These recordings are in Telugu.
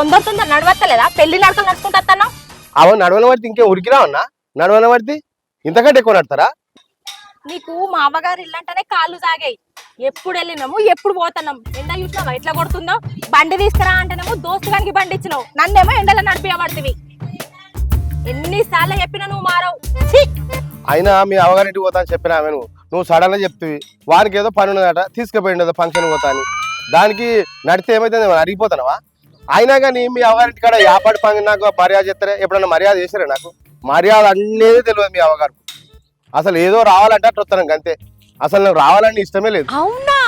తొందర నడవత్తలేదా? పెళ్లి నడకలు నడుచుకుంటా. అవ నడవన పడితే ఇంకే ఉరికిరా ఉన్నా నడవన పడితే ఇంతకంటే ఎక్కువ నడతారా? నీకు మా అవ్వగారు ఇల్లంటేనే కాళ్ళు సాగాయి. ఎప్పుడు వెళ్ళినాము ఎప్పుడు పోతున్నాం. ఎండ చూసినావా ఎట్లా కొడుతుందో? బండి తీసుకురా అంటేనేమో దోస్తుగానికి బండి ఇచ్చినావు, నన్నేమో ఎండలో నడిపియబడుతుంది. ఎన్నిసార్లు చెప్పినా నువ్వు మారవు. అయినా మీ అవగారింటికి పోతా అని చెప్పినా నువ్వు సడన్ గా చెప్తివి. వారికి ఏదో పని ఉన్నదట తీసుకుపోయింది ఏదో ఫంక్షన్ పోతా అని. దానికి నడితే ఏమైతుంది అరిగిపోతానవా? అయినా కానీ మీ అవగారింటి కాడ యాపాటి పని నాకు మర్యాద చేస్తారే? ఎప్పుడన్నా మర్యాద చేస్తారే? నాకు మర్యాద అనేది తెలియదు మీ అవగారు. అసలు ఏదో రావాలంటే అట్లా వస్తాను అంతే. అసలు నాకు రావాలని ఇష్టమే లేదు. అవునా?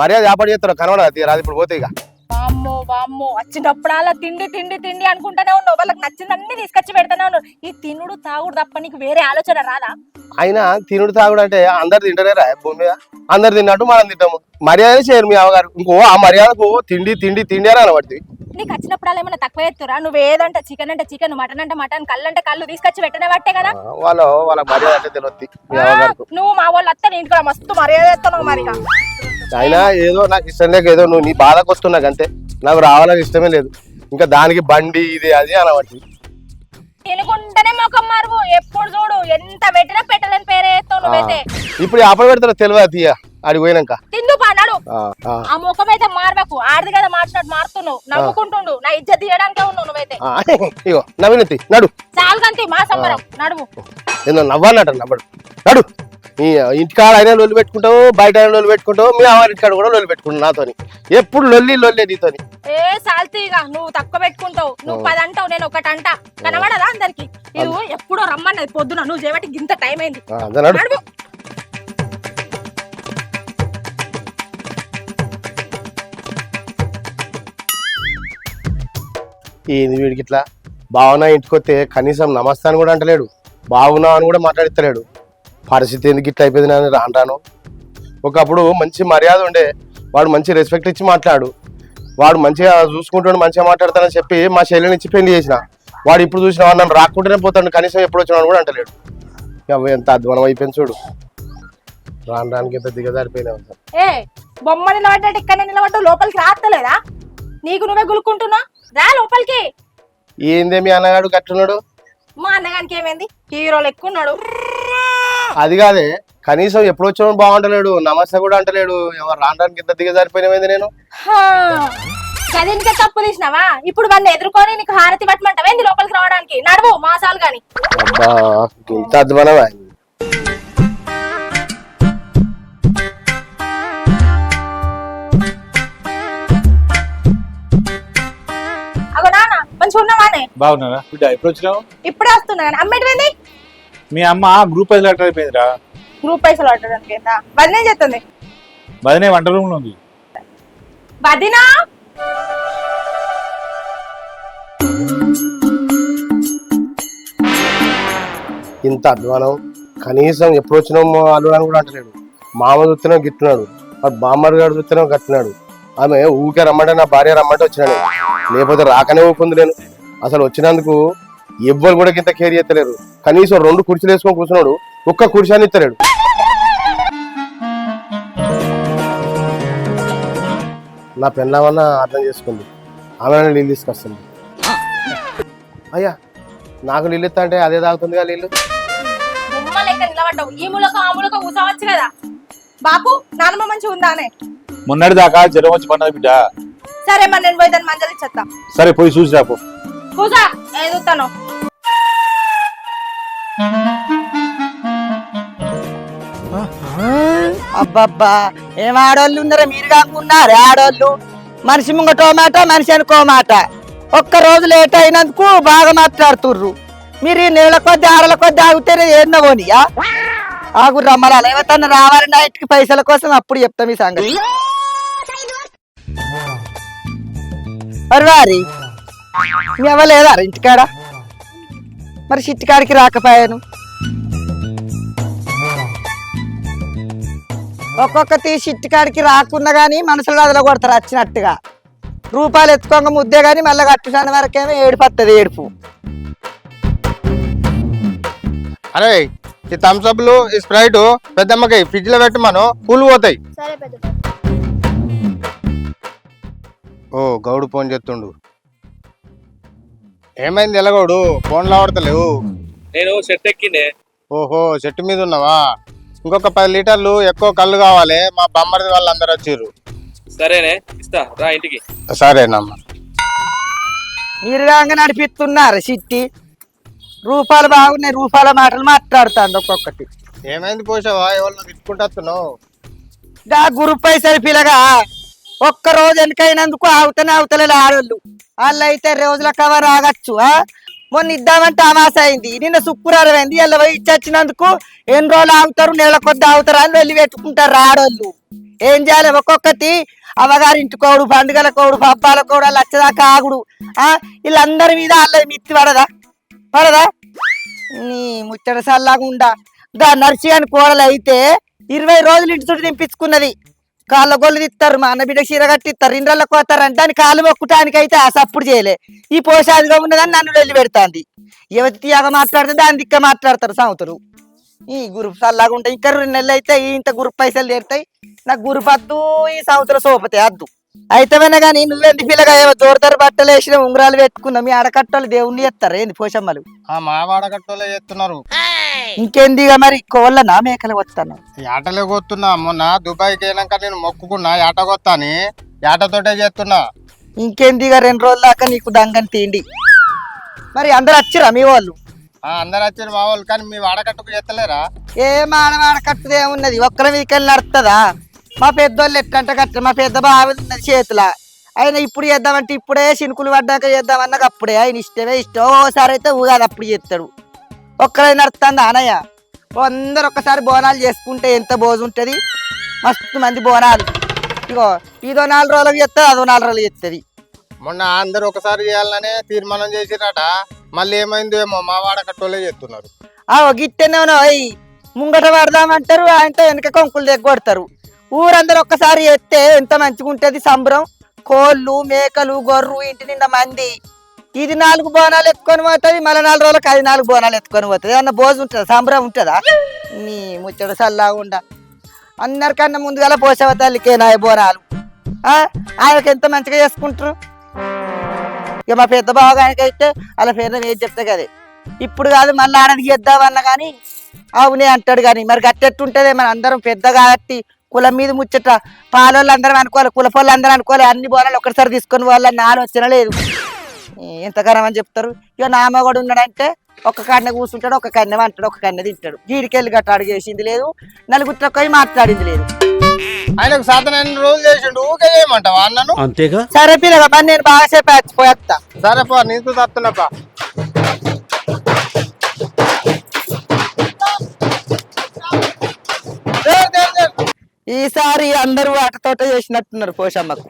మర్యాద యాపాటి చేస్తారు కనబడదు రాదు. ఇప్పుడు పోతే ఇక వామ్మో వామ్మో, వచ్చినప్పుడల్లా తిండి తిండి తిండి అనుకుంటానే ఉన్నావు. వాళ్ళకి నచ్చిందన్నీ తీసుకొచ్చి పెడతానే ఉన్నావు. ఈ తినుడు తాగుడు తప్ప నీకు వేరే ఆలోచన రాదా? అయినా తినుడు తాగుడు అంటే అందరు తింటారేరా భూమి మీద? అందరు తిన్నట్టు మనం తింటాము. మర్యాద చేయరు మీ అవగారు. ఇంకో ఆ మర్యాదకు తిండి తిండి తిండి అని అనబడుతుంది. నీకు వచ్చినప్పుడల్లా ఏమైనా తక్కువ ఎత్తురా? నువ్వు ఏదంటే చికెన్ అంటే చికెన్, మటన్ అంటే మటన్, కళ్ళు అంటే కళ్ళు తీసుకొచ్చి పెట్టనే పట్టే కదా. వాళ్ళ మర్యాద అంటే తెలియదు. నువ్వు మా వాళ్ళు అత్తే నేను కూడా మస్తు మర్యాద ఎత్తున్నావు మరి. అయినా ఏదో నాకు ఇష్టం లేక ఏదో నువ్వు నీ బాధకు వస్తున్నావు అంతే. నాకు రావాలని ఇష్టమే లేదు. ఇంకా దానికి బండి ఇది అది అనబట్టి తినుకుంటేనే మొఖం మారు. ఎప్పుడు చూడు ఎంత పెట్టినా పెట్టలేని పేరే ఎత్తావు నువ్వైతే. ఇప్పుడు అప్పుడు పెడతారో తెలియదు తీయ ఆడికి పోయినాక. తిందు పాడు ఆ ముఖం అయితే మారಬೇಕು. ఆడిది కదా మార్చినట్టు మారుతున్నావు. నవ్వుకుంటుండు. నా ఇజ్జత్ తీయడానికే ఉన్నావు నువ్వైతే. ఇగో నవీనతి నడు. చాలుగంతి మా సంబరం నడువు. ఏదో నవ్వాలట నవ్వడు నడు. ఇంటికాడ అయినా లొల్లి పెట్టుకుంటావు, బయట అయినా లొల్లి పెట్టుకుంటావు, మీ ఇంటికాడ కూడా లొల్లి పెట్టుకుంటావు నాతోని. ఎప్పుడు లొల్లే నీతోని. ఏ సాల్తీగా నువ్వు తక్కువ పెట్టుకుంటావు. నువ్వు 10 అంటావు, నేను 1 అంట. కనబడదా అందరికి? నువ్వు ఎప్పుడో రమ్మన్నది పొద్దున, నువ్వు చేయబట్టి ఇంత టైం అయింది. ఏంది వీడికి ఇట్లా? బాగున్నా ఇంటికి వస్తే కనీసం నమస్తాను కూడా అంటలేడు, బాగున్నా అని కూడా మాట్లాడిస్తలేడు. పరిస్థితి ఎందుకు ఇట్లా అయిపోయింది అని రాను. ఒకప్పుడు మంచి మర్యాద ఉండే, వాడు మంచి రెస్పెక్ట్ ఇచ్చి మాట్లాడు, వాడు మంచిగా చూసుకుంటాడు, మంచిగా మాట్లాడతానని చెప్పి మా చెల్లెని ఇచ్చి పెళ్లి చేసిన వాడు ఇప్పుడు చూసిన నన్ను రాకుంటేనే పోతాడు. కనీసం ఎప్పుడు వచ్చినాడు కూడా అంటలేడు. ఎంత అధ్వానం అయిపోయింది చూడు. రానికి ఎంత దిగజారిపోయినా. ఏ బొమ్మ నిలబడ్డాడు, ఇక్కడ నిలబడ్డావు, లోపలికి రాస్తలేదా? నీకు నువ్వే గులుకుంటున్నా, రా లోపలికి. ఏందే మీ అన్నగాడు కట్టున్నాడు? మా అన్నగానికి ఏమైంది? హీరోలు ఎక్కున్నాడు. అది కాదే, కనీసం ఎప్పుడు వచ్చామో బాగుంటలేడు, నమస్తే కూడా అంటలేడు. ఎవరు రావడానికి ఎంత దిగజారిపోయినమైంది నేను. చదివికే తప్పు తీసినావా? ఇప్పుడు వాడిని ఎదుర్కొని నీకు హారతి పట్టమంటావేంది లోపలికి రావడానికి? నడువు మాసాలు గాని. అబ్బా ఇంత అద్భుతమా? అగో నాన్న మంచిగా ఉన్నావానే? బాగున్నారా బిడ్డ? ఎప్పుడు వచ్చినావు? ఇప్పుడే వస్తున్నా. అమ్మేటివేంది? మీ అమ్మ గ్రూప్ పైసలు అట్లా అయిపోయిందిరా. గ్రూప్ పైసలు పట్టడానికి వదిన ఏం చేస్తుంది? వదినే వంట రూమ్ లో ఉంది. వదినా ఇంత అధ్వానం. కనీసం ఎప్పుడు వచ్చినామో అల్లుడని కూడా అంటలేడు. మామ చూస్తేనే గిట్టున్నాడు, వాడు బామ్మర్ గారు చూస్తేనే గట్టున్నాడు. ఆమె ఊకే రమ్మంటే నా భార్య రమ్మంటే వచ్చినాడు, లేకపోతే రాకనే ఊపుంది నేను. అసలు వచ్చినందుకు ఎవ్వరు కూడా ఇంత కేర్ చేస్తలేరు. కనీసం 2 కుర్చీలు వేసుకొని కూర్చున్నాడు, ఒక్క కుర్చీ అని ఇస్తలేడు. నా పెళ్ళామన్నా అర్థం చేసుకుంది, ఆమె నీళ్ళు తీసుకొస్తుంది. అయ్యా నాకు నీళ్ళు ఇస్తా అంటే అదే తాగుతుందిగా నీళ్ళు. నిలబడ్డావు, ఈ మూలక ఆ మూలక కూర్చోవచ్చు కదా. బాపు నానమ్మ మంచిగా ఉందానే? మొన్నటి దాకా జ్వరం వచ్చి పన్నది బిడ్డ. సరే మరి నేను పోయి దాన్ని మంజలు ఇచ్చేస్తా. సరే పోయి చూసి రాపో. కూసా ఎదుగుతాను. అబ్బబ్బా ఏం ఆడోళ్ళు ఉన్నారా? మీరు కాకున్నారు ఆడోళ్ళు. మనిషి ముంగ టోమాటా, మనిషి అనుకో మాట. ఒక్క రోజు లేట్ అయినందుకు బాగా మాట్లాడుతుర్రు. మీరు ఈ నీళ్ళ కొద్ది ఆడల కొద్ది ఆగితేనే ఏందో పోనీయా? ఆగు రమ్మరాలు ఏవతన్నా రావాలి నైట్కి పైసల కోసం, అప్పుడు చెప్తాం ఈ సంగతి. వారి ఎవలేదా ఇంటికాడ? మరి చిట్టికాడికి రాకపోయాను. ఒక్కొక్కటి చిట్టికాడికి రాకున్నా గానీ మనసులు గదిలో కొడతారు వచ్చినట్టుగా. రూపాయలు ఎత్తుకోక ముద్దే గానీ మళ్ళీ కట్టుసాని వరకేమో ఏడుపు వస్తుంది. ఏడుపు. అరే ఈ థమ్స్అప్లు ఈ స్ప్రైట్ పెద్దమ్మకి ఫ్రిడ్జ్ లో పెట్టమను, కూల్ పోతాయి. ఓ గౌడు ఫోన్ చేస్తుండు. ఏమైంది ఎలగోడు ఫోన్లో ఆడతలేవు? నేను సెట్ ఎక్కిండే. ఓహో చెట్టు మీద ఉన్నావా? ఇంకొక 10 లీటర్లు ఎక్కువ కళ్ళు కావాలి, మా బొమ్మరిది వాళ్ళందరూ వచ్చిర్రు. సరేనే, ఇస్తా రా ఇంటికి. సరేనమ్మా. మీరు కాగా నడిపిస్తున్నారు సిట్టి. రూపాయలు బాగున్నాయి, రూపాయల మాటలు మాట్లాడుతాను ఒక్కొక్కటి. ఏమైంది పోసావా? ఎవరిని తిట్టుకుంటున్నావు? గా గురు పైసలు పిల్లగా ఒక్క రోజు వెనకైనందుకు అవతలే ఆడోళ్ళు. వాళ్ళు అయితే రోజుల కవర్ ఆగచ్చు. మొన్న ఇద్దామంటే అమాస అయింది, నిన్న శుక్రవారం అయింది, ఇలా పోయి ఇచ్చొచ్చినందుకు ఎన్ని రోజులు ఆగుతారు, నెల కొద్ది ఆగుతారు అని వెళ్ళి పెట్టుకుంటారు ఆడోళ్ళు. ఏం చేయాలి? ఒక్కొక్కటి అవ్వగారింటి కోడు, పండుగల కోడు, పబ్బాల కోడు, లచ్చదాకా ఆగుడు. వీళ్ళందరి మీద వాళ్ళ మిత్తి పడదా నీ ముచ్చట సల్లాగుండా. దా నర్సిగాని కోడలు అయితే 20 రోజులు ఇంటి చుట్టూ దింపించుకున్నది. కాళ్ళ గొల్లు తిస్తారు, మా అన్న బిడ్డ చీర కట్టిస్తారు, ఇండ్రలకు పోతారంటే దాని కాళ్ళు మొక్కటానికి అయితే ఆ సప్పుడు చేయలే. ఈ పోషాదిగా ఉన్నదని నన్ను వెళ్ళి పెడతాంది. యువతి తీయగా మాట్లాడితే దాని దిక్క మాట్లాడతారు సంవత్సరం. ఈ గ్రూప్ సల్లాగా ఉంటాయి. ఇంకా 2 నెలలు అయితే ఇంత గ్రూప్ పైసలు తీరుతాయి. నాకు గ్రూప్ వద్దు, ఈ సంవత్సరం సోపతే వద్దు. అయితేమైనా కానీ నువ్వెంది పిల్లగా ఏమో జోరుదారు బట్టలు వేసిన ఉంగరాలు పెట్టుకున్నా, మీ ఆడకట్టలు దేవుణ్ణి చేస్తారు ఏంది పోషమ్మలు? మా వాడగట్టోలే చేస్తున్నారు. ఇంకేందిగా మరి కోళ్ళనా మేకలు వస్తాను? ఏటలే కొత్తున్నా. మొన్న దుబాయ్కి అయినాక నేను మొక్కుకున్నా ఏట కొత్తాని, ఏటతోటే చేస్తున్నా. ఇంకేందిగా 2 రోజుల దాకా నీకు దంగని తిండి. మరి అందరు వచ్చిరా మీ వాళ్ళు? అందరు వచ్చారు మా వాళ్ళు, కానీ మీ వాడకట్టుకు చేస్తలేరా? ఏం ఆడవాడకట్టుదే ఉన్నది, ఒక్కరి మీదకెళ్ళి నడుతుందా? మా పెద్దోళ్ళు ఎట్లంటే కట్ట, మా పెద్ద బావి ఉన్నది చేతుల. ఆయన ఇప్పుడు చేద్దామంటే ఇప్పుడే, శినుకులు పడ్డాక చేద్దామన్నాక అప్పుడే. ఆయన ఇష్టమే ఇష్టం. ఓసారి అయితే ఊగాది అప్పుడు చేస్తాడు. ఒక్కరే నడుస్తుంది అనయ్య. అందరు ఒక్కసారి బోనాలు చేసుకుంటే ఎంత బోజు ఉంటుంది. మస్తు మంది బోనాలు. ఇగో ఇదో 4 రోజులకు చేస్తుంది, అదో 4 రోజులు చేస్తుంది. మొన్న అందరు ఒకసారి చేయాలనే తీర్మానం చేసిరట, మళ్ళీ ఏమైందో ఏమో మా వాడకట్టోలే చేస్తున్నారు. గిట్టెనేమో అయ్యి ముంగట పడదామంటారు, ఆయనతో వెనక కొంకులు దగ్గొడతారు. ఊరందరూ ఒక్కసారి చేస్తే ఎంత మంచిగా ఉంటుంది సంబరం. కోళ్ళు, మేకలు, గొర్రు, ఇంటి నిండా మంది. ఇది 4 బోనాలు ఎత్తుకొని పోతుంది, మళ్ళీ 4 రోజులకు అది 4 బోనాలు ఎత్తుకొని పోతుంది. ఏమన్నా బోజు ఉంటుందా? సంబరం ఉంటుందా? నీ ముచ్చట సల్లాగుండా. అందరికన్నా ముందుగా పోసవ తల్లికే నా బోనాలు. ఆయనకి ఎంత మంచిగా చేసుకుంటారు. ఇక మా పెద్ద బావగానికి అయితే అలా పేరు ఏది చెప్తే కదే. ఇప్పుడు కాదు మళ్ళీ ఆడది చేద్దామన్నా కానీ అవునే అంటాడు. కానీ మరి గట్టెట్టుంటదే, మన అందరం పెద్ద కాబట్టి కులం మీద ముచ్చట. పాలోళ్ళు అందరం అనుకోవాలి, కులపోళ్ళు అందరూ అనుకోవాలి. అన్ని బోనాలు ఒకటిసారి తీసుకొని పోవాలని ఆలోచన లేదు. ఎంతగానం అని చెప్తారు. ఇక నా మగడు ఉన్నాడంటే ఒక కన్నె కూర్చుంటాడు, ఒక కన్నె అంటాడు, ఒక కన్నె తింటాడు. గీడికెళ్ళి గట్ట అడిగేసింది లేదు, నలుగురితో పోయి మాట్లాడింది లేదు. ఆయనకు సాధన రోజులు చేసిండు, ఊకే చేయమంటావా అన్నను? అంతేగా. సరే పిల్లగా మరి నేను బాగా సేపు వచ్చిపోయేస్తా. సరే పో, నీకు తత్తున్నప్పా. ఈసారి అందరూ వాటితోట చేసినట్టున్నారు పోషమ్మకు.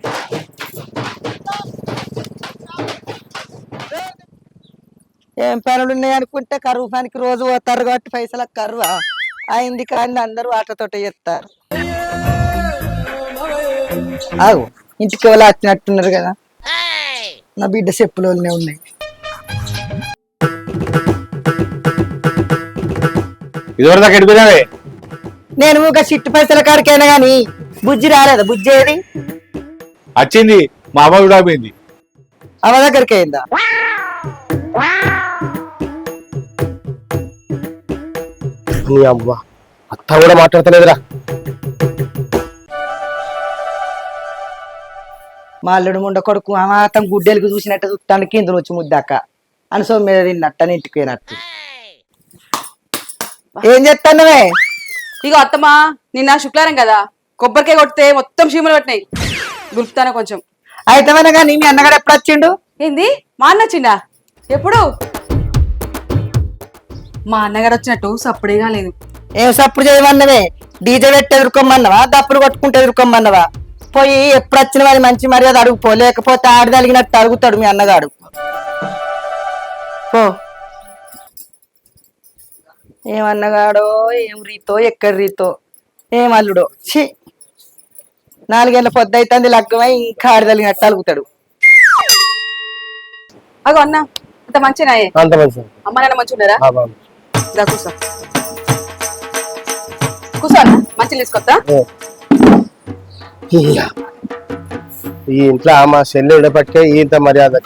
ఏం పనులు ఉన్నాయి అనుకుంటే కరువు పనికి రోజు పోతారు కాబట్టి పైసలకు కరువా అయింది. కానీ అందరూ వాటితోట చేస్తారు. ఆగు, ఇంటికి ఎవరు వచ్చినట్టున్నారు కదా. నా బిడ్డ చెప్పులోనే ఉన్నాయి. ఇదివరకు దాకా ఎడిపోయినావే. నేను ఒక చిట్టు పైసల కాడికైనా గాని బుజ్జి రాలేదా? బుజ్జి ఏది? వచ్చింది, మా అమ్మ కూడా పోయింది. అవ దగ్గరికి అయిందా? నీ అవ్వ అత్త కూడా మాట్లాడతలేదురా. మా అల్లుడు ముండ కొడుకు మాత్రం గుడ్డెలకు చూసినట్టు చుట్టానికి కింద వచ్చి ముద్దాక అనుసో మీద తిన్నట్టని ఇంటికి పోయినట్టు. ఏం చెప్తానవే? ఇగో అత్తమ్మా, నిన్న శుక్రవారం కదా, కొబ్బరికాయ కొడితే మొత్తం చీమలు పట్టినాయి. గుర్తానా కొంచెం అయితేమైనా కానీ మీ అన్నగాడు ఎప్పుడు వచ్చిండు? ఏంది మా అన్న వచ్చిండా? ఎప్పుడు? మా అన్నగారు వచ్చినట్టు సప్పుడేగా లేదు. ఏం సప్పుడు చేయమన్నవే? డీజే పెట్టి ఎదుర్కోమన్నవా, దప్పులు కొట్టుకుంటే ఎదుర్కోమన్నవా? పోయి ఎప్పుడు వచ్చిన వారి మంచి మర్యాద అడుగుపో, లేకపోతే ఆడదలిగినట్టు అడుగుతాడు మీ అన్నగాడు. పో. ఏమన్నగాడో, ఏం రీతో, ఎక్కడి రీతో, ఏం అల్లుడో. ఛీ, 4 ఏళ్ళ పొద్దు అవుతుంది లగ్గమై ఇంకా ఆడదలిగినట్టు అలుగుతాడు. అగో అన్న, అంత మంచిగా అంత మంచి అమ్మ నాన్న మంచి ఉన్నారా? కూర్చో కూర్చో అన్న, మంచిగా తీసుకొస్తా. ఈ ఇంట్లో మా చెల్లి విడపట్టే ఇంత మర్యాద.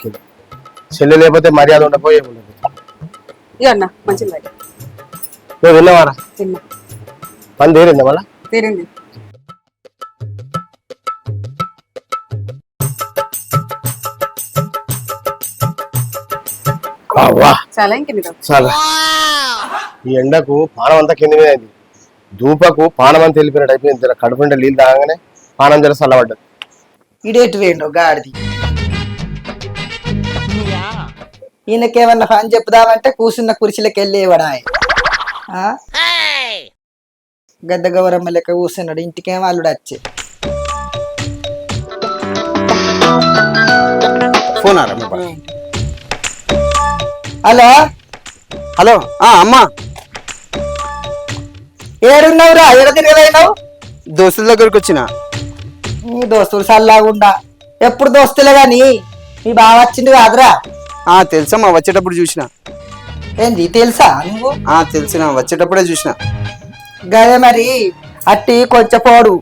చెల్లె లేకపోతే మర్యాద ఉండకపోయే ఉండదు. ఇక అన్న మంచిది బయట నువ్వు విన్నావారా? తిన్నా పని తీరిందా మళ్ళా? తీరింది. అవ్వా చాలా ఇంకెన్ని రోజులు? చాలా ఈ ఎండకు పానం అంతా కింద మీద అయింది. దూపకు పానం అంతా వెళ్ళిపోయినట్టు అయిపోయింది. జర కడుపు నిండా నీళ్ళు తాగగానే పానం జర చల్లబడ్డది. ఇడేటు వేయండు గాడిది. ఈయనకేమన్నా పని చెప్పుదామంటే కూర్చున్న కుర్చీలకు వెళ్ళేవాడా గద్ద గౌరమ్మ లెక్క కూర్చున్నాడు. ఇంటికేమో అల్లుడు వచ్చే ఫోన్ హలో హలో అమ్మా, ఏడున్నావురా? ఎడ తిరగలేనావు? దోస్తుల దగ్గరకు వచ్చిన. నీ దోస్తులు సల్లాగుండా. ఎప్పుడు దోస్తులే గాని మీ బావ వచ్చింది కాదురా? తెలుసమ్మా, వచ్చేటప్పుడు చూసిన. ఏంది తెలుసా నువ్వు? తెలిసిన, వచ్చేటప్పుడే చూసిన. గదే మరి అట్టి కొంచెం పోడు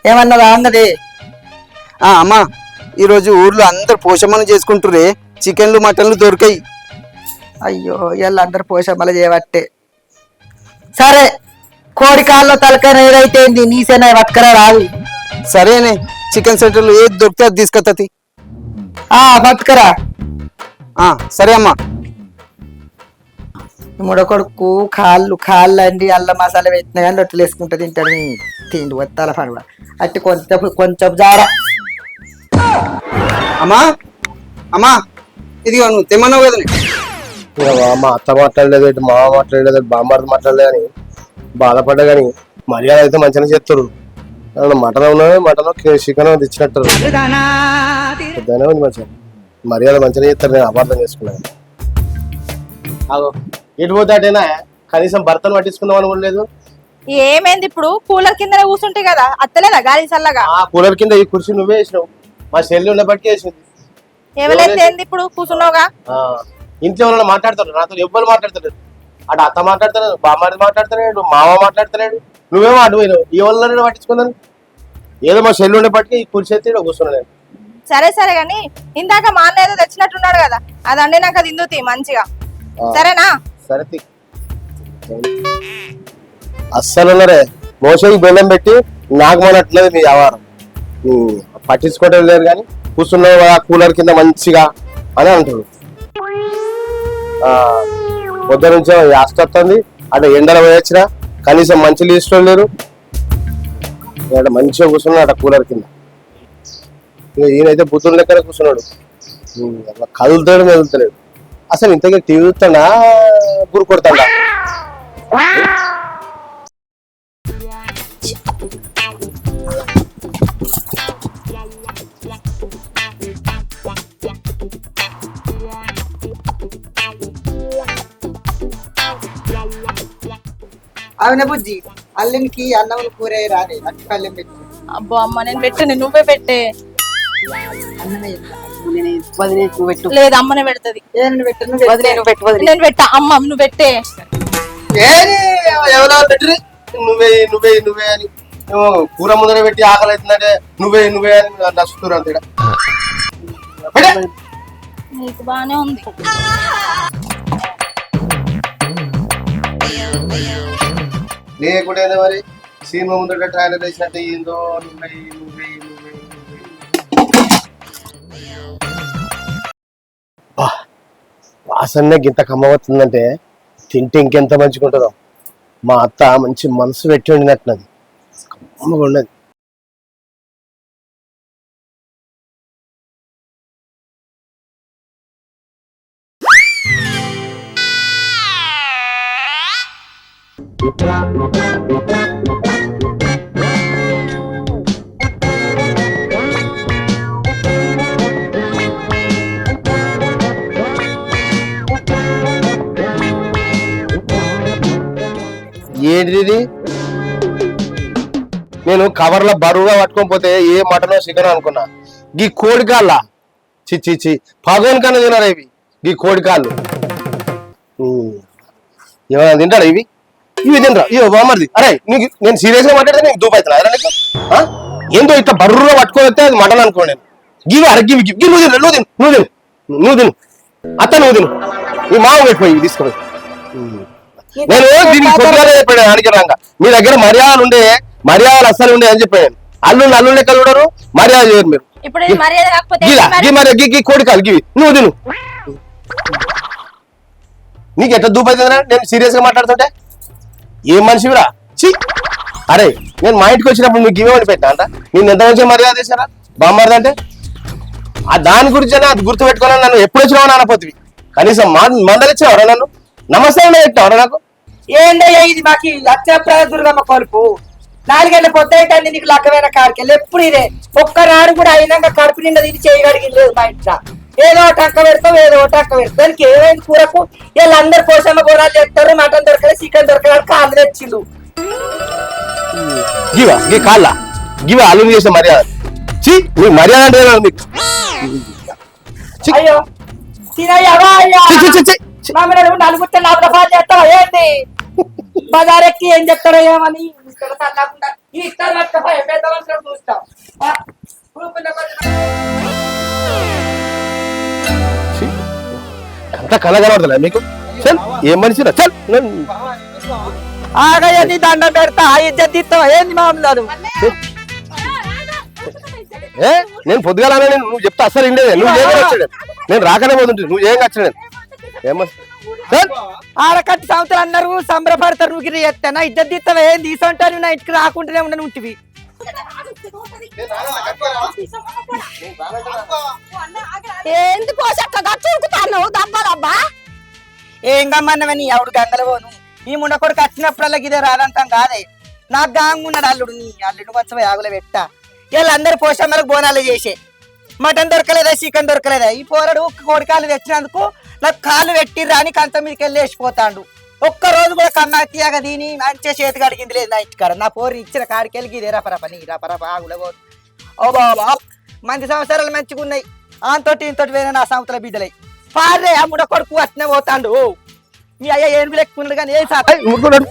ఏమన్నా రాంగదే. అమ్మా, ఈరోజు ఊర్లో అందరు పోషమని చేసుకుంటురే. చికెన్లు మటన్లు దొరికాయి. అయ్యో వీళ్ళందరూ పోషమ్మలు చేయబట్టే. సరే కోడి కాల్లో తలకాయ ఏదైతే నీసేనా పట్టుకరా రాదు. సరేనే, చికెన్ సెంటర్లు ఏది దొరికితే అది తీసుకొత్తది. పట్టుకరా. సరే అమ్మా. ముడకొడుకు కాళ్ళు అండి అల్ల మసాలా పెట్టినా కానీ రొట్టెలు వేసుకుంటూ తింటాడు. తిండి వత్తాల పని అట్టి కొంచెం జారా. అమ్మా అమ్మా, ఇదిగో నువ్వు తెమ్మన్నావు కదా. మా అత్త మాట్లాడలేదు, మామ మాట్లాడలేదు, బామ్మార్ది మాట్లాడలేదు అని బాధపడ్డా కానీ మర్యాద అయితే మంచిగా చేస్తారు. మటన్ మటన్ చికెన్ తెచ్చినట్టు పెద్దగానే ఉంది. మంచిగా మర్యాద మంచిగా చేస్తారు. నేను అపార్థం చేసుకున్నాను. ఎటు పోతాటేనా కనీసం భర్తను పట్టించుకుందాం అనుకోలేదు. ఏమైంది ఇప్పుడు? కూలర్ కింద కూర్చుంటే కదా అత్తలేదా గాలి చల్లగా? కూలర్ కింద ఈ కుర్చీ నువ్వే వేసినావు. మా చెల్లి ఉన్న బట్టి వేసింది. ఎవరైతే ఏంది ఇప్పుడు కూర్చున్నావుగా? ఇంట్లో ఎవరైనా మాట్లాడతారు నాతో? ఎవ్వరు మాట్లాడతాడు. అటు అత్త మాట్లాడతాడు, బామ్మారి మాట్లాడతాడు, మామ మాట్లాడతాడు. నువ్వేమో అటు పోయినావు. ఈ వాళ్ళని పట్టించుకున్నాను. ఏదో మా చెల్లి ఉండే బట్టి ఈ కుర్చీ ఎత్తి కూర్చున్నా నేను. సరే కానీ ఇందాక మా అన్న ఏదో తెచ్చినట్టున్నాడు కదా, అదండి నాకు అది ఇందుతి మంచిగా. సరేనా? సరే అస్సలు ఉన్నారే మోసకి బెల్లం పెట్టి నాకు మనట్లేదు మీ వ్యవహారం. పట్టించుకోవటం లేదు కానీ కూర్చున్నావు కదా కూలర్ కింద మంచిగా అని అంటారు. పొద్దు నుంచో వస్తుంది అంటే ఎండలు పోయొచ్చినా కనీసం మంచి లీస్ట్లో లేరు. మంచిగా కూర్చున్నాడు అట కూలర్ కింద. ఈయనైతే బుద్ధుల లెక్కనే కూర్చున్నాడు. కదులుతాడు మెదులుతలేడు. అసలు ఇంతగా టీవీ చూస్తాడా గురు కొడతాడా? అవున బుజ్జి అల్లునికి అన్నం కూర రాదే అట్టి పల్లెం పెట్టి. అబ్బో అమ్మ నేను పెట్టను, నువ్వే పెట్టే. లేదు అమ్మనే పెడుతుంది. నేను పెట్టా అమ్మ నువ్వు పెట్టే. ఎవరో పెట్టరు నువ్వే నువ్వే నువ్వే అని కూర ముందర పెట్టి ఆకలి అవుతుందంటే నువ్వే నువ్వే అని నచ్చుతున్నారు అంతే. నీకు బానే ఉంది. లేకుంటే మరి సినిమా ముందర ట్రైలర్ వేసినట్టు ఏందో నువ్వే నువ్వే నువ్వే వాసన్నే గింత కమ్మవుతుందంటే తింటే ఇంకెంత మంచిగా ఉంటుందో. మా అత్త మంచి మనసు పెట్టి వండినట్టున్నది, కమ్మగా ఉండదు. ఏంటిది? నేను కవర్లో బరువుగా పట్టుకొని పోతే ఏ మటనో చికెన్ అనుకున్నా. గీ కోడికాళ్ళ చిచ్చి పగోని కన్నా తినారా ఇవి? గీ కోడికాళ్ళు ఏమైనా తింటారా ఇవి? ఇవి తినరా? ఇవో బామ్మది. అరే నీకు నేను సీరియస్ గా మాట్లాడితే నీకు దూపవుతున్నా నీకు ఏందో ఇట్లా బర్రుగా పట్టుకొని వస్తే అది మటన్ అనుకో. నేను గివి అరే గివి నువ్వు తిను నువ్వు తిను నువ్వు తిను నువ్వు తిను అత్త నువ్వు తిను ఈ మామ పెట్టిపోయి తీసుకుపోయి నేను దీనికి పొద్దుగానే చెప్పాను ఆడికి మీ దగ్గర మర్యాదలు ఉండే మర్యాదలు అస్సలు ఉండే అని చెప్పాను అల్లు లెక్కలు చూడరు మర్యాద చేయరు మీరు ఇప్పుడు ఇది మర్యాద కాకపోతే గీలా గీ మరి గీ కోడికాలు గివి నువ్వు తిను నీకు ఎట్లా దూపైతుందిరా నేను సీరియస్ గా మాట్లాడుతుంటే ఏం మనిషివిరా ఛీ అరే నేను మా ఇంటికి వచ్చినప్పుడు మీకు ఇవే పెట్టా అంట నేను ఎంత మంచిగా మర్యాద చేశారా బామ్మర్ది అంటే ఆ దాని గురించి అది గుర్తు పెట్టుకోవాలని నన్ను ఎప్పుడు వచ్చినావు అనపోతుంది కనీసం మందలిచ్చావరా నన్ను నమస్తే అండి పెట్టావరా నాకు ఏందయ్యా ఇది మాకు అచ్చప్ర దుర్గమ్మ కొలుపు 4 గంటల పొద్దుటండి నీకు లక్కమైన కాడికెళ్ళి ఎప్పుడు ఇదే ఒక్కనాడు కూడా అయినాక కడుపు నిండా ఇది చేయగలిగింది లేదు మా ఇంట్లో ఏదో టక్క పెడతావు ఏదో టక్క పెడతావు దానికి ఏమైంది కూరకు వీళ్ళందరూ పోసమ్మ గోరాలు చేస్తారు మటన్ దొరకలేదు చికెన్ దొరకలేదు కాళ్ళు తెచ్చిండు గివా గీ కాళ్ళ గివా అల్లు చేసిన మర్యాద ఛీ నీకు మర్యాద అంటే మీకు అయ్యో తినయ్యవా అయ్యా ఛీ, ఛీ, ఛీ, ఛీ. మమ్మల్ని నలుగుతే 4 రూపాయలు చేస్తావా ఏంటి బజారెక్కి ఏం చెప్తాడో ఏమని ఇక్కడ తల్లకుండా ఈ ఇస్తారు పట్టుకపోయి పెద్ద మనుషులు చూస్తాం అంత కళ కనబడతలే మీకు చల్ ఏం మనిషిరా చల్ ఆగయ్య నీ దండం పెడతా ఇజ్జత్ ఇస్తావా ఏంది మామూలు ఏ నేను పొద్దుగాల నువ్వు చెప్తా అసలు ఇండేదే నువ్వు ఏం వచ్చాడు నేను రాకనే పోతుంటే నువ్వు ఏం వచ్చాడు ఆడకట్టి సంవత్సరాలు అందరూ సంబరపడతారు నువ్వు గిరి ఎత్తానా ఇజ్జత్ ఇస్తావా ఏం తీసుకుంటాను నా ఇంటికి రాకుండానే ఉండను ఉంటివి ఏంది పోసక్కగా చూకుతాను దబ్బలబ్బా ఏం గమ్మన్నవని ఎవడు గంగల పోను ఈ ముండ కొడుకు వచ్చినప్పుడల్లా ఇదే రాదంటాం కాదే నాకు గాంగున్నాడు అల్లుడు నీ అల్లుడు కొంచెం యాగులు పెట్టా వీళ్ళందరూ పోషమ్మలకు బోనాలు చేసే మటన్ దొరకలేదా చికెన్ దొరకలేదా ఈ పోరడు కోడికాలు తెచ్చినందుకు నాకు కాళ్ళు పెట్టిర్రా అని కంచ మీదకి వెళ్ళి వేసిపోతాడు ఒక్క రోజు కూడా కన్నా తీయగా దీని మంచిగా చేతి కడిగింది లేదు నా ఇంటికాడ నా పోరు ఇచ్చిన కాడికి వెళ్ళి ఇదే రపరప నీ రపరప ఆగుల పోదు ఓ బాబా మంచి సంవత్సరాలు మంచిగా ఉన్నాయి ఆంతోటి ఇంతోటి వేరే నా సంవత్సరాల బిడ్డలై పారే ఆ ముడ కొడుకు అట్నే పోతాడు మీ అయ్య ఏనుగు లెక్కున్నాడు కానీ ఏ సార్ ముట్టుకున్నాడు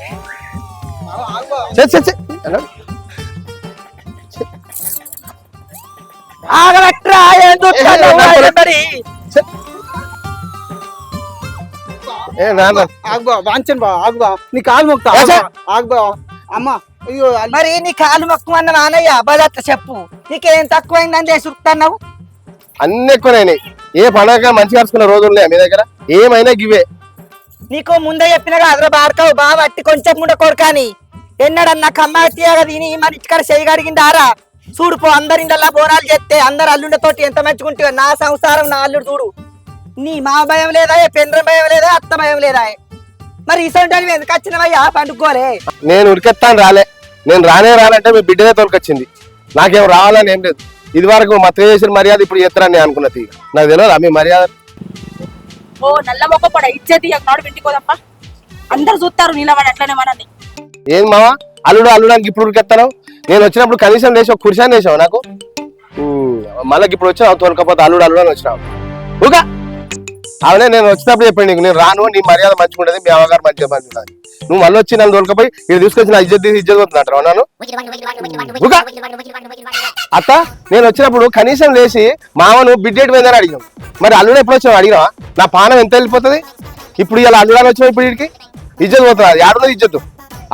ఆగలట్రా ఏం చూస్తాడు మరి ఏ నాన్న ఆగ్బా వాంచన్ బా ఆగ్బా నీ కాలు మొక్తా ఆగ్బా అమ్మా అయ్యో మరి నీ కాలు మొక్కుమన్న నానయ్య బదట్ల చెప్పు నీకేం తక్కువైందని సురుకుతున్నావు అన్ని ఎక్కువనైనాయి ఏ పండగ మంచిగా కలుసుకున్న రోజులు ఉన్నాయా మీ దగ్గర ఏమైనా గివే నీకు ముందే చెప్పినగా అదర బాడకావు బాగా అట్టి కొంచెం ముండ కొడుకాని ఎన్నడన్నా కమ్మాగా తిని మన ఇచ్చికాడ చేయగడిగిందారా చూడుపో అందరిందల్లా బోనాలు చేస్తే అందరు అల్లుండతోటి ఎంత మంచుకుంటే నా సంసారం నా అల్లుడు చూడు నీ మా భయం లేదా పెండ్ర భయం లేదా అత్త భయం లేదా మరి ఇసొంటి ఎందుకు వచ్చినవయ్యా పండుకోలే నేను ఉరికెత్తాను రాలే నేను రానంటే మీ బిడ్డనే తోలుకొచ్చింది నాకేం రావాలని ఏం లేదు ఇది వరకు మా చేసిన మర్యాద ఇప్పుడు చేస్తారని అనుకున్నది నాకు తెలియదా మీ మర్యాద ఓ నల్ల మొక్క పడ ఇచ్చేది నాడు వింటికోదప్ప అందరు చూస్తారు నిలబడి అట్లనే మనని ఏం మావా అల్లుడు అల్లుడానికి ఇప్పుడు ఉరికెత్తాను నేను వచ్చినప్పుడు కనీసం వేసి ఒక కుర్చాన్ని వేసావు నాకు మళ్ళీ ఇప్పుడు వచ్చావు తోలుకపోతే అల్లుడు అని వచ్చినావు ఊగా అవునే నేను వచ్చినప్పుడు చెప్పండి నీకు నేను రాను నీ మర్యాద మంచిగా ఉండదు మీ అమ్మగారు మంచిగా మంచిగా నువ్వు మళ్ళీ వచ్చి నన్ను తోలుకపోయి ఇది తీసుకొచ్చి నా ఇజ్జత్ పోతుందంటారు నన్ను అత్త నేను వచ్చినప్పుడు కనీసం లేచి మామను బిడ్డేటి పోయిందని అడిగాం మరి అల్లుడు ఎప్పుడు వచ్చావు అడిగినావా నా పానం ఎంత వెళ్ళిపోతుంది ఇప్పుడు ఇలా అల్లుడాని వచ్చినా ఇప్పుడు వీడికి ఇజ్జత్ పోతుంది అది ఆడున్నది ఇజ్జత్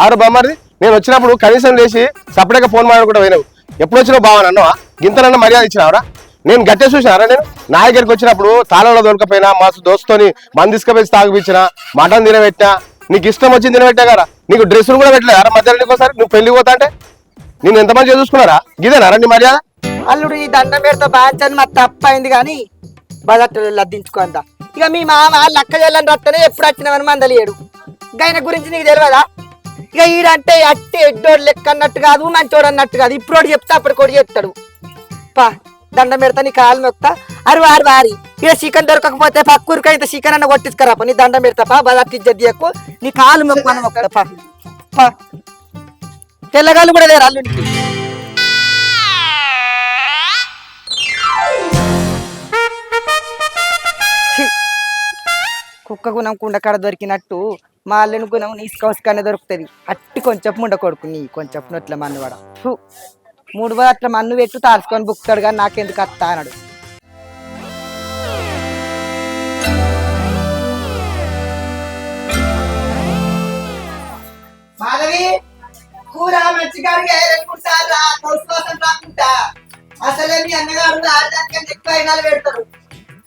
ఆరు బొమ్మది నేను వచ్చినప్పుడు కనీసం లేచి సపరేట్గా ఫోన్ మాట్లాడుకుంటూ పోయినావు ఎప్పుడు వచ్చినావు బావని అన్నావా గింతనన్నా మర్యాద ఇచ్చినావరా నేను గట్టే చూసినారా నేను నా దగ్గరికి వచ్చినప్పుడు తాళంలో దొరకపోయినా మా దోస్తుతోని మంది తీసుకుపోయి తాగిపించిన మటన్ తినబెట్టినా నీకు ఇష్టం వచ్చింది తినబెట్టా కదా నీకు డ్రెస్సులు కూడా పెట్టలేదా మధ్యాహ్నం నీకోసారి నువ్వు పెళ్లి పోతా అంటే నేను ఎంత మంచిగా చూసుకున్నారా ఇదేనారా నీ మర్యాద అల్లుడు ఈ దండం పెడితే బాంచని మా తప్పైంది కానీ బదట్టు లద్దించుకుందా ఇక మీ మామ లక్క చెల్లని రత్తనే ఎప్పుడు వచ్చినవని మందలియడు గైన గురించి నీకు తెలియదా ఇక ఈడంటే అట్టి ఎడ్డోడు లెక్క అన్నట్టు కాదు మంచోడు అన్నట్టు కాదు ఇప్పుడు చెప్తే అప్పుడు కూడా చెప్తాడు పా దండం పెడతా నీ కాలు మొక్తా వారి వారి ఇక చికెన్ దొరకకపోతే పక్కూరికి అయితే చికెన్ అన్న కొట్టించుకరా నీ దండం పెడతా పా బదట్టి జద్దియకు నీ కాలు మొక్కమని మొక్కడా పా తెల్లగాలు కూడా లేరు అల్లుడికి కుక్క గుణం కుండకాడ దొరికినట్టు మా అల్లుని గుణం నీసుకోవసుకనే దొరుకుతుంది అట్టి కొంచెం ముండ కొడుకు నీ కొంచెం నొట్ల మన్ను వాడ 3 అట్లా మన్ను పెట్టు తాల్చుకొని బుక్తాడు కానీ నాకెందుకు అత్తా అన్నాడు కూర మంచిగా రెండు మూడు సార్లు రా కౌసు కోసం రాకుంటా అసలే మీ అన్నగారు ఆడదానికంటే ఎక్కువ అయినాలు పెడతారు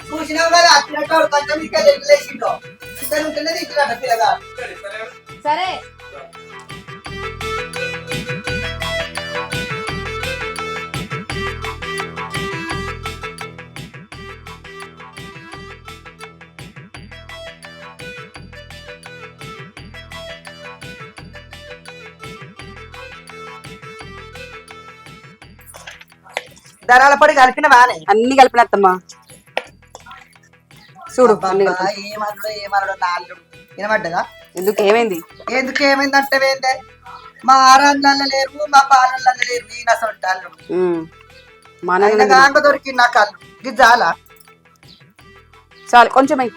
చూసినావు కదా అట్టినట్టు కొంచెం ఇంకా తెలియలేసిందో ఇద్దరు ఉంటేనే తింటున్నాడు పిల్లగాడు సరే ధరాల పడి కలిపిన బానే అన్ని కలిపిన అత్తమ్మ చూడు అన్ని కలిపిన. ఏమన్నాడు నాళ్ళు వినబడ్డదా ఎందుకు ఏమైంది? ఎందుకు ఏమైందంటే ఏందే మా ఆరాళ్ళ లేరు మా పాలళ్ళ లేరు ఈయన సొంటాళ్ళు మన గాంగ దొరికింది నా కాళ్ళు ఇది చాలా చాలు కొంచెం అయ్యి.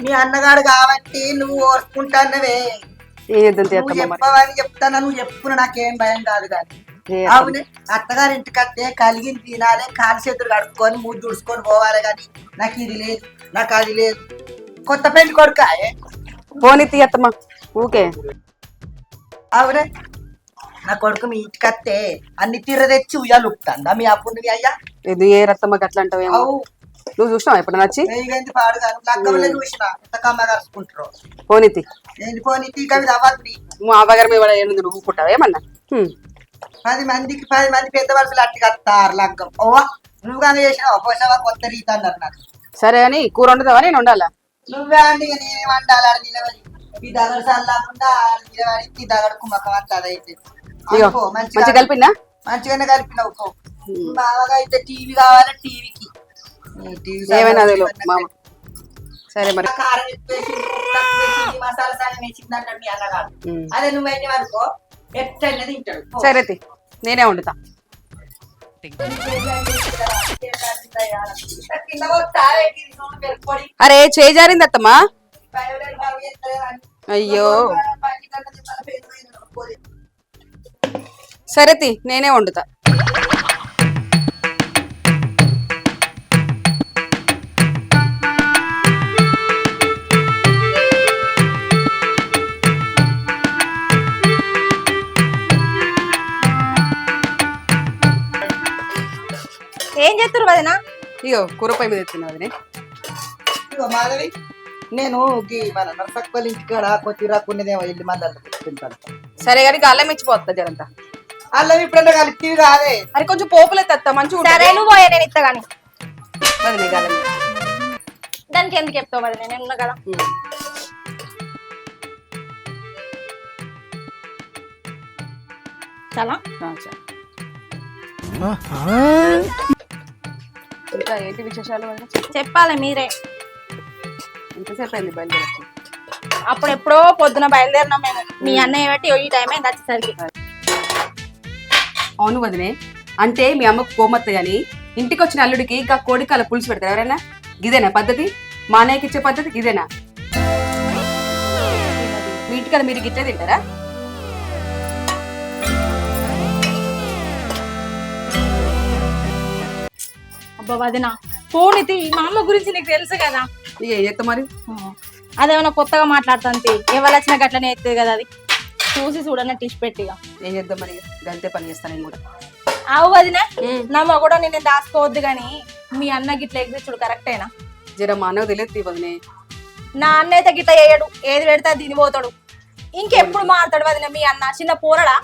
మీ అన్నగాడు కాబట్టి నువ్వు ఓర్చుకుంటానవే ఏం చేద్దాం నువ్వు అత్తమ్మ మరి. చెప్పవని చెప్తాను నువ్వు చెప్పుకున్నా నాకేం భయం కాదు కానీ ఏ అవునే అత్తగారి ఇంటికి వస్తే కలిగింది తినాలి కాలు చేతులు కడుక్కొని మూడు దుడుచుకొని పోవాలి కానీ నాకు ఇది లేదు నాకు అది లేదు కొత్త పెళ్లి కొడుకాయే పోనీ తీ అత్తమ్మ ఊకే. అవునే నా కొడుకు మీ ఇంటికి వస్తే అన్ని తీర తెచ్చి ఉయ్యాలు ఉప్పుతాందా మీ అప్పుడు అయ్యా ఎందుకు ఏ రత్తమ్మకి అట్లా అంటావేమో. అవు నువ్వు చూసినావా ఎప్పుడు నచ్చి? ఏంటి పాడుగా లగ్గవలే చూసిన ఎంత కమ్మ కలుసుకుంటారు పోనీ తీ. ఏంటి పోనీ కవి అవ్వద్దు మా అవ్వగారి మీద ఎందుకు నువ్వు పుట్టావు ఏమన్నా? 10 మందికి 10 మంది పెద్ద వరుసలు అట్టి కత్తారు లగ్గం ఓవా నువ్వు కానీ చేసినావు పోసావా కొత్త రీత అన్నారు నాకు సరే అని కూర వండుతావా నేను వండాలా? నువ్వే అండి ఇక నేనేం వండాలి నిలబడి ఈ దగడు చల్లాకుండా నిలబడి ఈ దగడు కుమ్మకం అంత అదైతే ఇగో అనుకో, మంచిగా కలిపిందా? మంచిగానే కలిపినావు పో బాగా అయితే టీవీ కావాలి టీవీకి ఏమైనా అదేలో మామ. సరే మరి కారం ఎక్కువ వేసింది, తక్కువ వేసింది, మసాలా సగం వేసింది అంటాడు మీ అన్నగాడు అదే నువ్వు ఎన్ని వరకు ఎట్లయినా తింటాడు పో. సరే తీ నేనే వండుతా. కింద కొట్టాలి, ఇది చూడు పెరుక్కోడి. అరే చేయి జారింది అత్తమ్మా. అయ్యో సరే తీ నేనే వండుతా. ఏం చేస్తారు వదినా? ఇగో కూర పొయ్యి మీద ఎత్తున్నా వదినే. ఇదిగో మాధవి నేను మన నరసక్కల ఇంటికాడ కొద్దిగా కొన్నిదేమో వెళ్ళి మళ్ళీ తింటాను సరే కానీ అల్లం ఇచ్చిపోతా జరంతా. అల్లం ఇప్పుడు కలిపి కాదే అరే కొంచెం పోపులు ఎత్తా మంచిగా సరే నువ్వు పోయా నేను ఇస్తా గాని. వదినే అల్లం దానికి ఎందుకు చెప్తావు వదినా, నేను ఉన్నా కదా. చాలా ఇంకా ఏంటి విశేషాలు వదినా? చెప్పాలి మీరే. ఎంతసేపు అయింది బయలుదేరి? అప్పుడు ఎప్పుడో పొద్దున బయలుదేరినాం మేము. మీ అన్నయ్య బట్టి ఈ టైం అయింది వచ్చేసరికి. అవును వదినే, అంటే మీ అమ్మకు కోమత్త గాని ఇంటికి వచ్చిన అల్లుడికి ఇంకా కోడికాల పులుసు పెడతారు ఎవరైనా? గిదేనా పద్ధతి? మా అన్నయ్యకి ఇచ్చే పద్ధతి గిదేనా? మీ ఇంటికాడ మీరు గిట్లే తింటారా? అబ్బా వదినా పోనీతి, మా అమ్మ గురించి నీకు తెలుసు కదా. ఇక ఏం చేస్తాం మరి? అదేమన్నా కొత్తగా మాట్లాడుతుంది, ఎవరు వచ్చినా గట్లనే ఎత్తుంది కదా. అది చూసి చూడన్న టిష్ పెట్టిగా ఏం చేద్దాం మరి? గంతే పని చేస్తాను నేను కూడా. అవు వదినా, నా మగడ నేను దాచుకోవద్దు గాని మీ అన్న గిట్ల ఎగ్జిచ్చుడు కరెక్టేనా? జర మా అన్నకు తెలియదు వదినే. నా అన్న అయితే గిట్ల చేయడు, ఏది పెడితే అది తినిపోతాడు. ఇంకెప్పుడు మారుతాడు వదిన మీ అన్న? చిన్న పోరడా?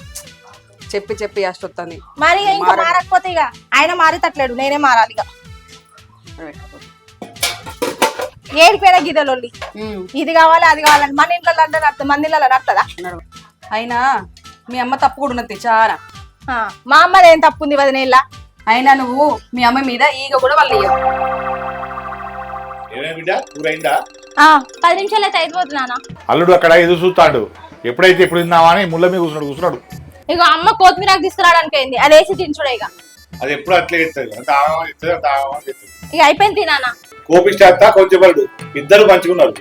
చెప్పి చెప్పి అష్టొత్తాన్ని మరి ఇంకా మారకపోతే ఇక ఆయన మారేటట్లేడు, నేనే మారాలి ఇక. ఏడిపోయిన గిదలొల్లి ఇది కావాలి అది కావాలని మన ఇంట్లో అంటే మంది ఇళ్ళలో నడుతుందా? అయినా మీ అమ్మ తప్పు కూడా ఉన్నది చాలా. మా అమ్మది ఏం తప్పుంది వదిన ఇళ్ళ? అయినా నువ్వు మీ అమ్మ మీద ఈగ కూడా వాళ్ళు ఏమే బిడ్డ కూర అయిందా? 10 నిమిషాలు అయితే అయిపోతున్నానా? అల్లుడు అక్కడ ఎదురు చూస్తాడు, ఎప్పుడైతే ఎప్పుడు తిందామా అని ముళ్ళ మీద కూర్చున్నాడు. ఇక అమ్మ కొత్తిమీర తీసుకురావడానికి అయింది, అది వేసి తినచుడే. ఇక అది ఎప్పుడు అట్లే ఇస్తుంది, అంత ఆగమని ఇస్తుంది, అంత ఆగమని ఇస్తుంది. ఇక అయిపోయింది తినానా? కోపిస్తా కొంచెం పడు, ఇద్దరు పంచుకున్నారు.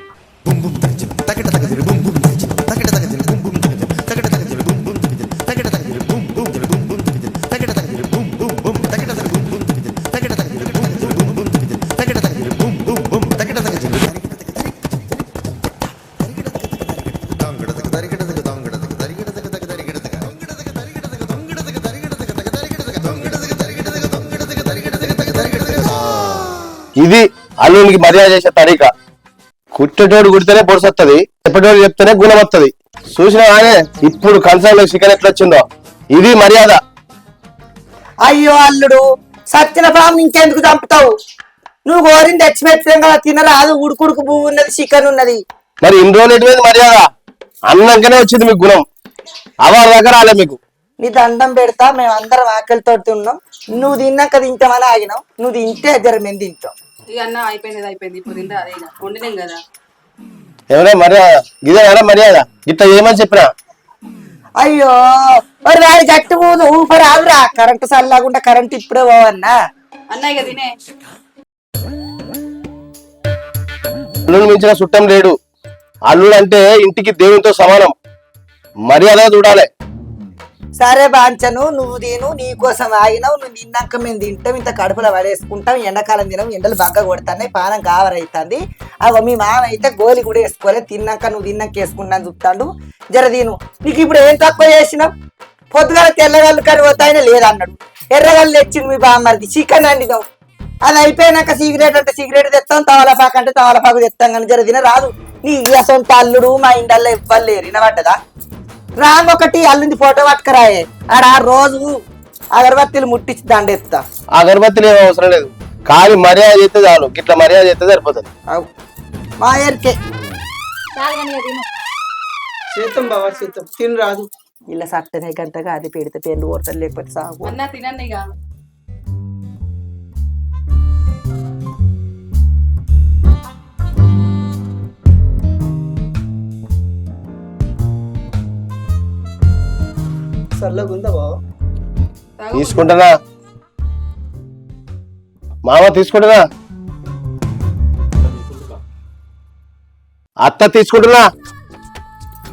ఇది అల్లునికి మర్యాద చేసే తరీక. కుట్టేటోడు కుడితేనే పొడిసొత్తది, చెప్పేటోడు చెప్తేనే గుణం వస్తుంది. చూసినా కానీ ఇప్పుడు కంచంలో చికెన్ ఎట్లా వచ్చిందో, ఇది మర్యాద. అయ్యో అల్లుడు, సత్యన పాము ఇంకెందుకు చంపుతావు? నువ్వు కోరింది తెచ్చిపెట్టాం కదా, తినరాదు. ఉడుకుడుకు పువ్వు ఉన్నది, చికెన్ ఉన్నది. మరి ఇన్ని రోజులు ఎటువైంది మర్యాద? అన్నాకనే వచ్చింది మీకు గుణం, అవార్డు దాకా రాలే మీకు. నీ దండం పెడతా, మేము అందరం ఆకలితో ఉన్నాం. నువ్వు తిన్నాక తింటామని ఆగినావు. నువ్వు తింటే జర మేము తింటాం. ఇక అన్న అయిపోయింది ఇప్పుడు తింటే అదే ఇక వండినాం కదా. ఎవరే మర్యాద? ఇదే కదా మర్యాద? ఇట్లా ఏమని చెప్పినా అయ్యో మరి వాడి గట్టి ఊదు ఊపరి ఆగురా. కరెంటు చల్లకుండా కరెంట్ ఇప్పుడే పోవన్నా. అన్న ఇక తినే. అల్లుని మించిన చుట్టం లేడు. అల్లుడు అంటే ఇంటికి దేవునితో సమానం, మర్యాద చూడాలి. సరే బాంచను, నువ్వు తిను. నీ కోసం ఆగినావు. నువ్వు తిన్నాక మేము తింటాం. ఇంత కడుపులో పడేసుకుంటాం. ఎండాకాలం తినం, ఎండలు బాగా కొడుతున్నాయి, పానం కావరైతుంది. అగో మీ మామ అయితే గోలి కూడా వేసుకోలేదు. తిన్నాక నువ్వు తిన్నాక వేసుకున్నాను చూస్తాడు. జర తిను. నీకు ఇప్పుడు ఏం తక్కువ చేసినావు? పొద్దుగాల తెల్లగల్లు కానీ పోతాయని లేదన్నాడు. ఎర్రగల్లు తెచ్చిండు మీ బామ్మది. చికెన్ వండినావు. అది అయిపోయినాక సిగరెట్ అంటే సిగరెట్ తెస్తాం, తవలపాకు అంటే తవలపాకు తెస్తాం. కానీ జర తిన రాదు. నీ అసొంత అల్లుడు మా ఇండల్లో ఇవ్వలేరు. వినబడ్డదా? రాంగ్ ఒకటి అల్లుంది ఫోటో పట్టుకరాయే. ఆడ రోజు అగరబత్తీలు ముట్టించి దండెత్తా. అగరబత్తులు ఏం అవసరం లేదు, కానీ మర్యాద చేస్తే చాలు. ఇట్లా మర్యాద చేస్తే సరిపోతుంది. మా ఎరికే చేతం బావా, చేతం తిని రాదు. ఇలా సట్టనే గంటగా అది పెడితే పెళ్ళి ఓడతారు, లేకపోతే సాగు. అన్న తినండి ఇక. చల్లగుందా బావా? తీసుకుంటానా మామ? తీసుకుంటున్నా అత్త, తీసుకుంటున్నా.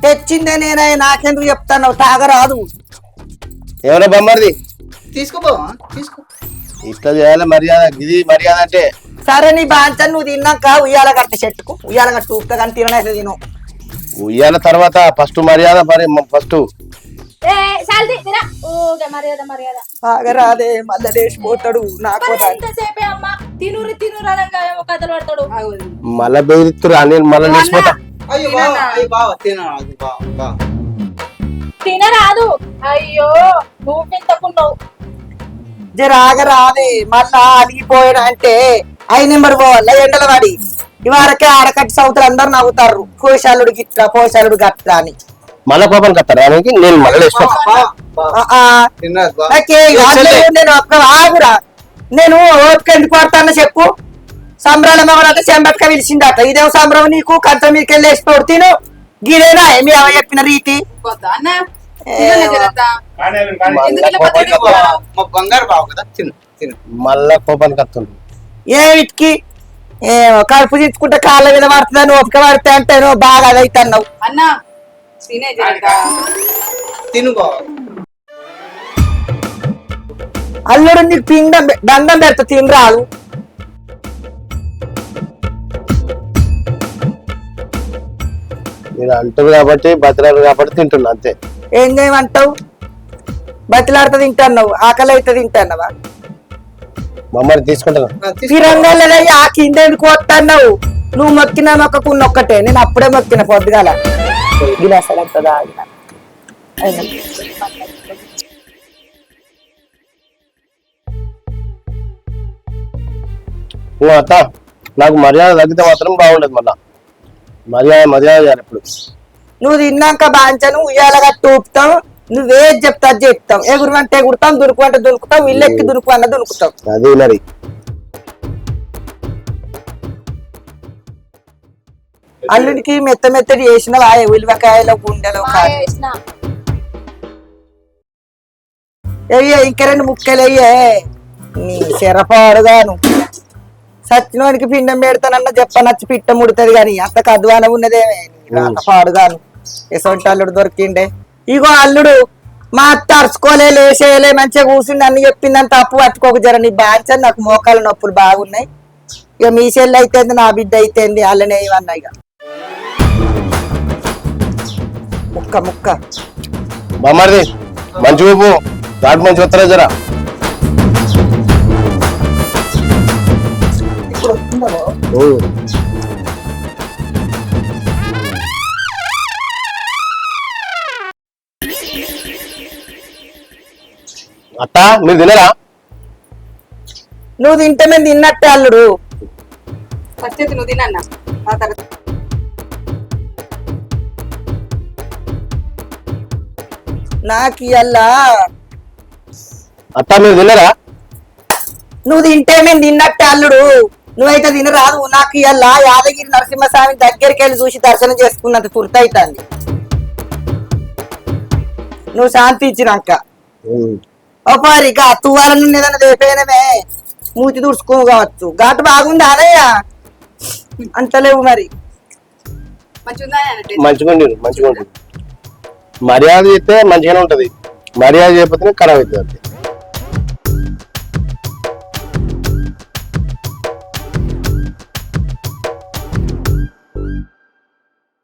తెచ్చిందే నేనే, నాకెందుకు చెప్తాను? తాగరాదు. ఏమన్నా బొమ్మది? తీసుకో బావా, తీసుకో. ఇట్లా చేయాలి మర్యాద, ఇది మర్యాద అంటే. సరే నీ బాంచన్ నువ్వు తిన్నాక ఉయ్యాల కట్ట చెట్టుకు ఉయ్యాల కట్ట ఊపుతా. కానీ తిననైతే తిను. ఉయ్యాల తర్వాత ఫస్ట్ మర్యాద. మరి ఫస్ట్ తాగరాదే, మళ్ళీ లేచిపోతాడు. నాకు మళ్ళా బెదిరిస్తురా, నేను మళ్ళీ లేచిపోతా. అయ్యో బావా, అయ్యో బావా తినరాదు బావా. తినరాదు. అయ్యో నువ్వు తింటకున్నావు. జర ఆగరాదే, మళ్ళా అలిగిపోయాడు అంటే 5 నెంబర్ పోవాల ఎండల వాడి. ఇవరకే ఆడకట్టి సౌతులు అందరు నవ్వుతారు. పోషాలుడు గిట్రా, పోషాలుడు గట్రా అని. మళ్ళా కోపం కత్తారా? నేను మళ్ళీ లేచిపోతా. తినరాదు బావా. నేను ఒక్క ఆగురా. నేను ఓపిక ఎందుకు పడతానో చెప్పు. సంబరాల మగడంటే చెంబట్క పిలిచిందట. ఇదేం సంబరం నీకు? కంచం మీదకి వెళ్ళి వేసిపోడు. తిను. గిదేనా మీ అమ్మ చెప్పిన రీతి? అన్న తినండి జరంతా. ఎందుకు ఇట్లా పద్ధతి చెప్తున్నావు? మా బంగారు బావ కదా, తిను తిను. మళ్ళా కోపానికి కత్తుంది. ఏమిటికి కడుపు తీసుకుంటే కాళ్ళ మీద పడుతుందని ఓపిక పడితే అంటే నువ్వు బాగా అదైతున్నావు. అన్న తినే జరంతా. తిను బావా. అల్లుడు నీకు పిండం దండం పెడతా, తినరాదు. మీరు అంటారు కాబట్టి, బతిరారు కాబట్టి తింటున్నా అంతే. ఏం చేయమంటావు? బతిలాడుతూ తింటున్నావు, ఆకలి అయితే తింటున్నావా? మమ్మల్ని తీసుకుంటున్నా. తిరంగల్లో ఆ కింద ఎందుకు వస్తున్నావు? నువ్వు మొక్కిన మొక్కకున్న ఒక్కటే. నేను అప్పుడే మొక్కిన పొద్దుగాల గిలాసలు అంతదా. అత్త, నాకు మర్యాద తగ్గితే మాత్రం బాగుండదు. మళ్ళా మర్యాద చేయాలి ఎప్పుడు. నువ్వు తిన్నాక బాంచను ఉయ్యాల గట్టు ఊపుతాం. నువ్వేది చెప్తా అది చెప్తాం. ఎగురుమంటే ఎగురుతాం, దునుకు అంటే దునుకుతాం, ఇల్లెక్కి దునుకు అన్న దునుకుతాం. అది మరి అల్లుడికి మెత్త మెత్తడి చేసిన ఉల్లిపాయలు గుండెలు అయ్యే. ఇంక 2 ముక్కలు అయ్యే. నీ శరపాడుగాను సచ్చినోనికి పిండం పెడతానన్న చెప్పనచ్చి పిట్ట ముడుతుంది. కానీ అంత కద్వానం ఉన్నదేమే పాడుగాను. ఎసొంటి అల్లుడు దొరికిండే. ఇగో అల్లుడు మా అత్త అరుచుకోలే, లేచేయలే, మంచిగా కూర్చుండి అన్ని చెప్పిందని తప్పు పట్టుకోక. జర నీ బాంచని నాకు మోకాల నొప్పులు బాగున్నాయి. ఇక మీ చెల్లి అయితేంది, నా బిడ్డ అయితేంది, అల్లనే ఇవన్నా. ఇక ముక్క ముక్క బొమ్మది మంచి ఊపు దాటి మంచి వస్తారా జరా. ఇప్పుడు అత్త మీరు తినరా? నువ్వు తింటే మేము తిన్నట్టే అల్లుడు. పచ్చతి నువ్వు తినన్నా ఆ తర్వాత నాకు ఇయ్యల్లా అత్త మీరు తినరా? నువ్వు తింటే మేము తిన్నట్టే అల్లుడు. నువ్వైతే తినరాదు. నాకు ఇయ్యల్లా యాదగిరి నరసింహస్వామి దగ్గరికి వెళ్ళి చూసి దర్శనం చేసుకున్నంత తుర్తయితాంది. నువ్వు శాంతి ఇచ్చినాక ఓపారి ఇక తువ్వాల నుండి ఏదైనా దేపేనమే మూతి తుడుచుకో కావచ్చు. ఘాటు బాగుంది అనయ్య అంటలేవు మరి. మంచిగా ఉందా మంచిగా ఉంటుంది. మర్యాద చేస్తే మంచిగానే ఉంటది, మర్యాద చేయకపోతే ఖరాబ్ అవుతుంది.